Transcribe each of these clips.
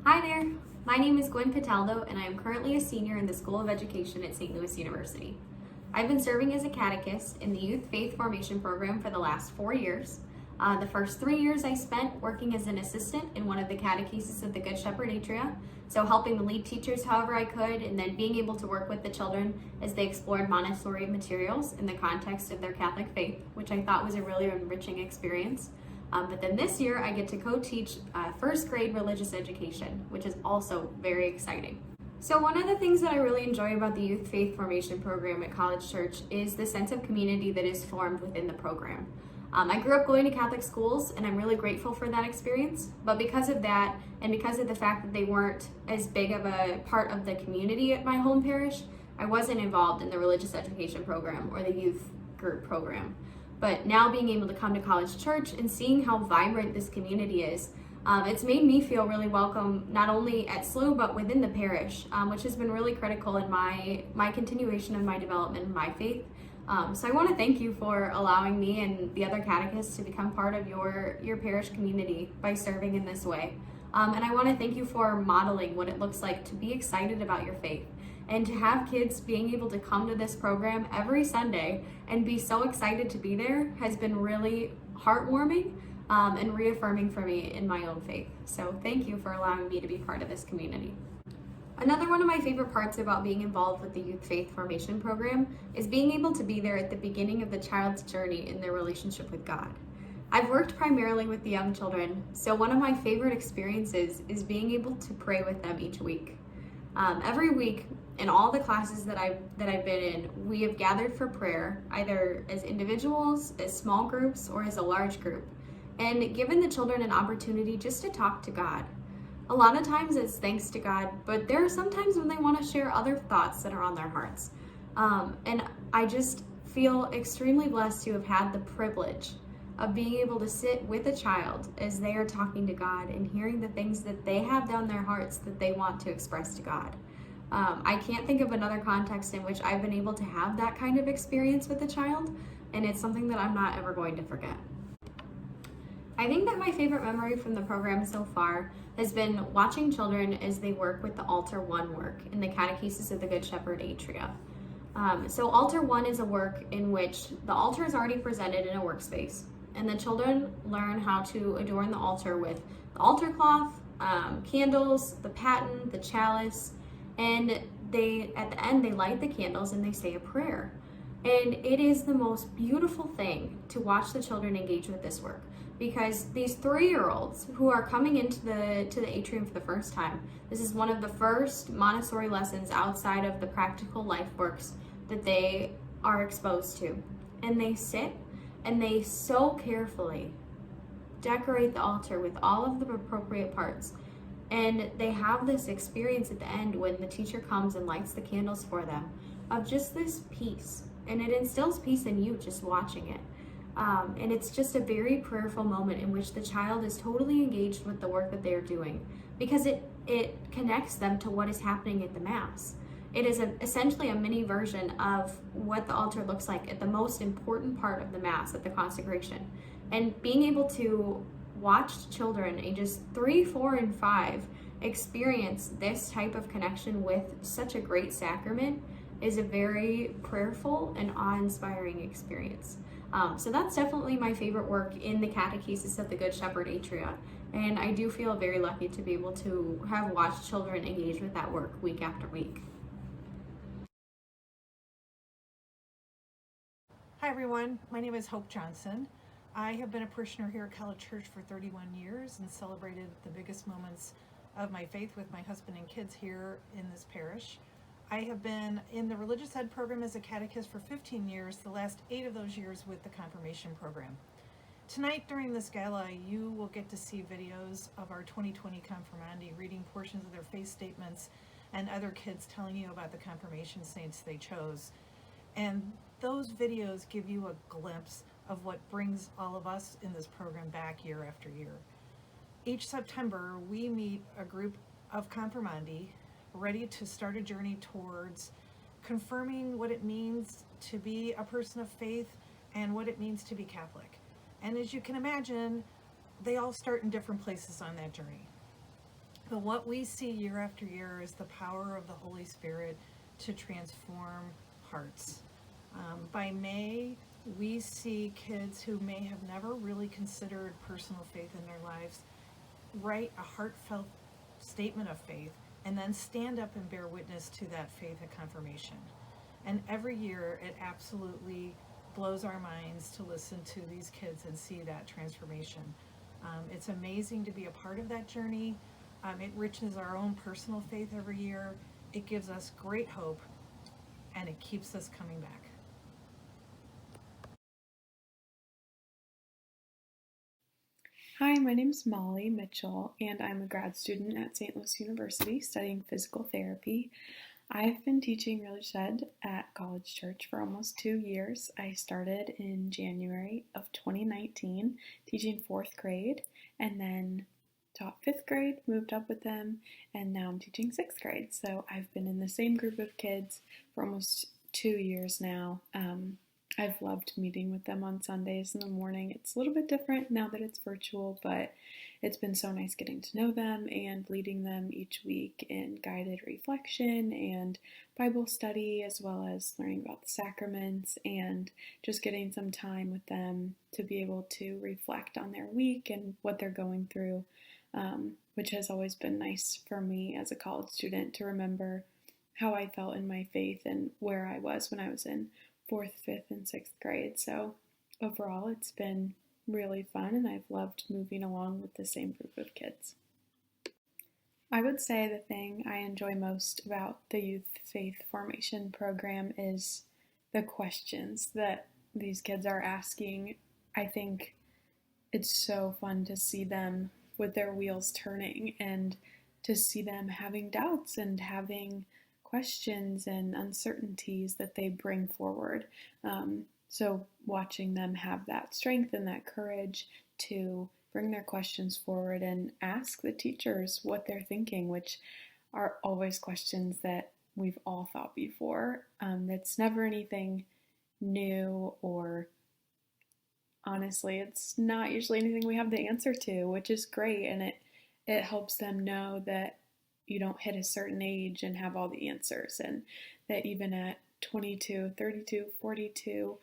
Hi there, my name is Gwen Cataldo and I am currently a senior in the School of Education at St. Louis University. I've been serving as a catechist in the Youth Faith Formation Program for the last 4 years. The first 3 years I spent working as an assistant in one of the Catechists of the Good Shepherd Atria, so helping the lead teachers however I could, and then being able to work with the children as they explored Montessori materials in the context of their Catholic faith, which I thought was a really enriching experience. But then this year I get to co-teach first grade religious education, which is also very exciting. So one of the things that I really enjoy about the Youth Faith Formation Program at College Church is the sense of community that is formed within the program. I grew up going to Catholic schools and I'm really grateful for that experience, but because of that and because of the fact that they weren't as big of a part of the community at my home parish, I wasn't involved in the religious education program or the youth group program. But now being able to come to College Church and seeing how vibrant this community is, it's made me feel really welcome, not only at SLU, but within the parish, which has been really critical in my continuation of my development in my faith. So I want to thank you for allowing me and the other catechists to become part of your parish community by serving in this way. And I want to thank you for modeling what it looks like to be excited about your faith and to have kids being able to come to this program every Sunday and be so excited to be there has been really heartwarming and reaffirming for me in my own faith. So thank you for allowing me to be part of this community. Another one of my favorite parts about being involved with the Youth Faith Formation Program is being able to be there at the beginning of the child's journey in their relationship with God. I've worked primarily with the young children, so one of my favorite experiences is being able to pray with them each week. Every week, in all the classes that I've been in, we have gathered for prayer, either as individuals, as small groups, or as a large group, and given the children an opportunity just to talk to God. A lot of times it's thanks to God, but there are some times when they want to share other thoughts that are on their hearts. And I just feel extremely blessed to have had the privilege of being able to sit with a child as they are talking to God and hearing the things that they have down their hearts that they want to express to God. I can't think of another context in which I've been able to have that kind of experience with a child, and it's something that I'm not ever going to forget. I think that my favorite memory from the program so far has been watching children as they work with the Altar 1 work in the Catechists of the Good Shepherd Atria. So Altar 1 is a work in which the altar is already presented in a workspace, and the children learn how to adorn the altar with the altar cloth, candles, the paten, the chalice, and at the end they light the candles and they say a prayer. And it is the most beautiful thing to watch the children engage with this work, because these 3-year-olds who are coming into the atrium for the first time, this is one of the first Montessori lessons outside of the practical life works that they are exposed to. And they sit and they so carefully decorate the altar with all of the appropriate parts. And they have this experience at the end when the teacher comes and lights the candles for them of just this peace. And it instills peace in you just watching it. And it's just a very prayerful moment in which the child is totally engaged with the work that they are doing, because it connects them to what is happening at the Mass. It is essentially a mini version of what the altar looks like at the most important part of the Mass, at the consecration. And being able to watch children ages 3, 4, and 5 experience this type of connection with such a great sacrament is a very prayerful and awe-inspiring experience. So that's definitely my favorite work in the Catechesis of the Good Shepherd Atria, and I do feel very lucky to be able to have watched children engage with that work week after week. Hi everyone, my name is Hope Johnson. I have been a parishioner here at College Church for 31 years and celebrated the biggest moments of my faith with my husband and kids here in this parish. I have been in the religious ed program as a catechist for 15 years, the last 8 of those years with the confirmation program. Tonight during this gala, you will get to see videos of our 2020 confirmandi reading portions of their faith statements and other kids telling you about the confirmation saints they chose. And those videos give you a glimpse of what brings all of us in this program back year after year. Each September, we meet a group of confirmandi ready to start a journey towards confirming what it means to be a person of faith and what it means to be Catholic. And as you can imagine, they all start in different places on that journey. But what we see year after year is the power of the Holy Spirit to transform hearts. By May, we see kids who may have never really considered personal faith in their lives write a heartfelt statement of faith and then stand up and bear witness to that faith at confirmation. And every year it absolutely blows our minds to listen to these kids and see that transformation. It's amazing to be a part of that journey. It enriches our own personal faith every year. It gives us great hope, and it keeps us coming back. Hi, my name is Molly Mitchell, and I'm a grad student at St. Louis University studying physical therapy. I've been teaching religious ed at College Church for almost 2 years. I started in January of 2019 teaching 4th grade, and then taught 5th grade, moved up with them, and now I'm teaching 6th grade. So I've been in the same group of kids for almost 2 years now. I've loved meeting with them on Sundays in the morning. It's a little bit different now that it's virtual, but it's been so nice getting to know them and leading them each week in guided reflection and Bible study, as well as learning about the sacraments and just getting some time with them to be able to reflect on their week and what they're going through, which has always been nice for me as a college student to remember how I felt in my faith and where I was when I was in 4th, 5th, and 6th grade. So overall, it's been really fun, and I've loved moving along with the same group of kids. I would say the thing I enjoy most about the Youth Faith Formation program is the questions that these kids are asking. I think it's so fun to see them with their wheels turning and to see them having doubts and having questions and uncertainties that they bring forward. So watching them have that strength and that courage to bring their questions forward and ask the teachers what they're thinking, which are always questions that we've all thought before. It's never anything new, or honestly, it's not usually anything we have the answer to, which is great, and it helps them know that you don't hit a certain age and have all the answers, and that even at 22, 32, 42,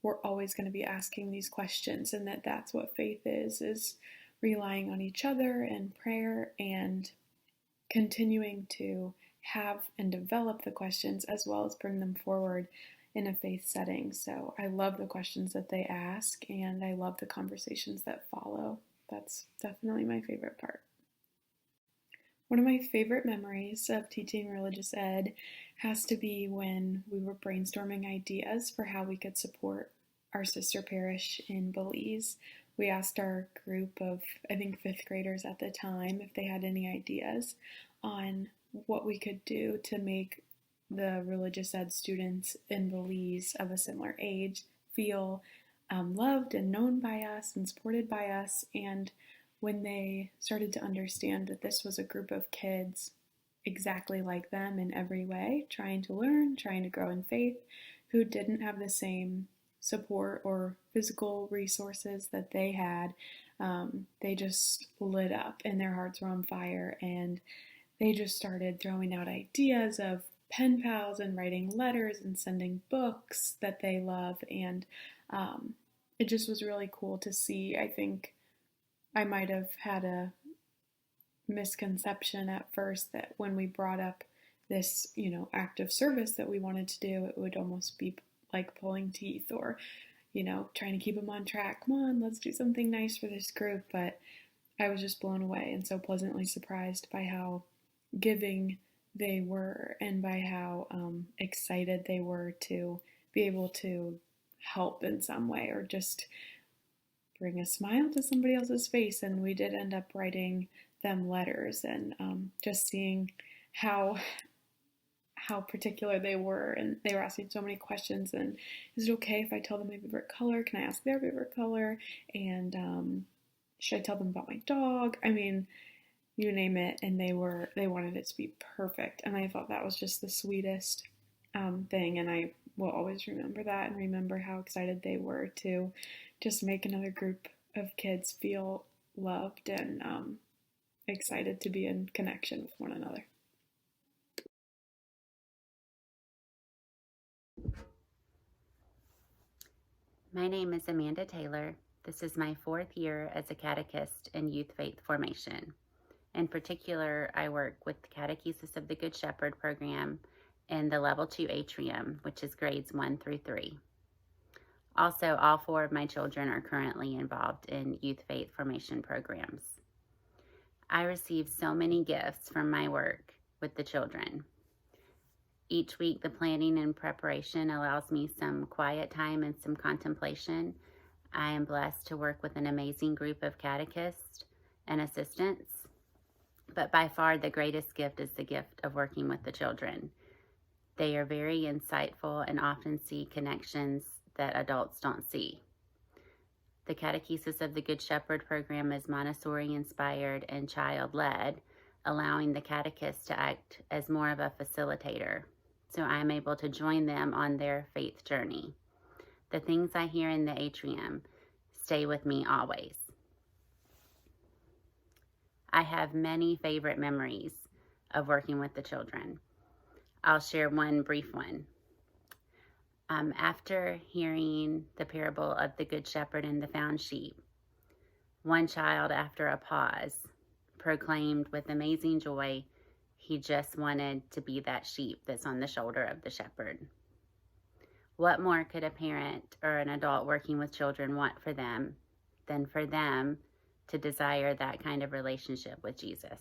we're always going to be asking these questions, and that's what faith is relying on each other and prayer and continuing to have and develop the questions as well as bring them forward in a faith setting. So I love the questions that they ask, and I love the conversations that follow. That's definitely my favorite part. One of my favorite memories of teaching religious ed has to be when we were brainstorming ideas for how we could support our sister parish in Belize. We asked our group of, I think, 5th graders at the time if they had any ideas on what we could do to make the religious ed students in Belize of a similar age feel loved and known by us and supported by us. And when they started to understand that this was a group of kids exactly like them in every way, trying to learn, trying to grow in faith, who didn't have the same support or physical resources that they had, they just lit up and their hearts were on fire, and they just started throwing out ideas of pen pals and writing letters and sending books that they love, and it just was really cool to see. I think I might have had a misconception at first that when we brought up this, act of service that we wanted to do, it would almost be like pulling teeth or, trying to keep them on track. Come on, let's do something nice for this group. But I was just blown away and so pleasantly surprised by how giving they were and by how excited they were to be able to help in some way or just bring a smile to somebody else's face. And we did end up writing them letters, and just seeing how particular they were, and they were asking so many questions. And is it okay if I tell them my favorite color? Can I ask their favorite color? And should I tell them about my dog? I mean, you name it. And they wanted it to be perfect, and I thought that was just the sweetest thing. And I will always remember that and remember how excited they were to just make another group of kids feel loved and excited to be in connection with one another. My name is Amanda Taylor. This is my 4th year as a catechist in youth faith formation. In particular, I work with the Catechists of the Good Shepherd program in the Level 2 Atrium, which is grades 1 through 3. Also, all 4 of my children are currently involved in youth faith formation programs. I receive so many gifts from my work with the children. Each week, the planning and preparation allows me some quiet time and some contemplation. I am blessed to work with an amazing group of catechists and assistants, but by far the greatest gift is the gift of working with the children. They are very insightful and often see connections that adults don't see. The Catechists of the Good Shepherd program is Montessori-inspired and child-led, allowing the catechist to act as more of a facilitator, so I'm able to join them on their faith journey. The things I hear in the atrium stay with me always. I have many favorite memories of working with the children. I'll share one brief one. After hearing the parable of the Good Shepherd and the found sheep, one child, after a pause, proclaimed with amazing joy he just wanted to be that sheep that's on the shoulder of the shepherd. What more could a parent or an adult working with children want for them than for them to desire that kind of relationship with Jesus?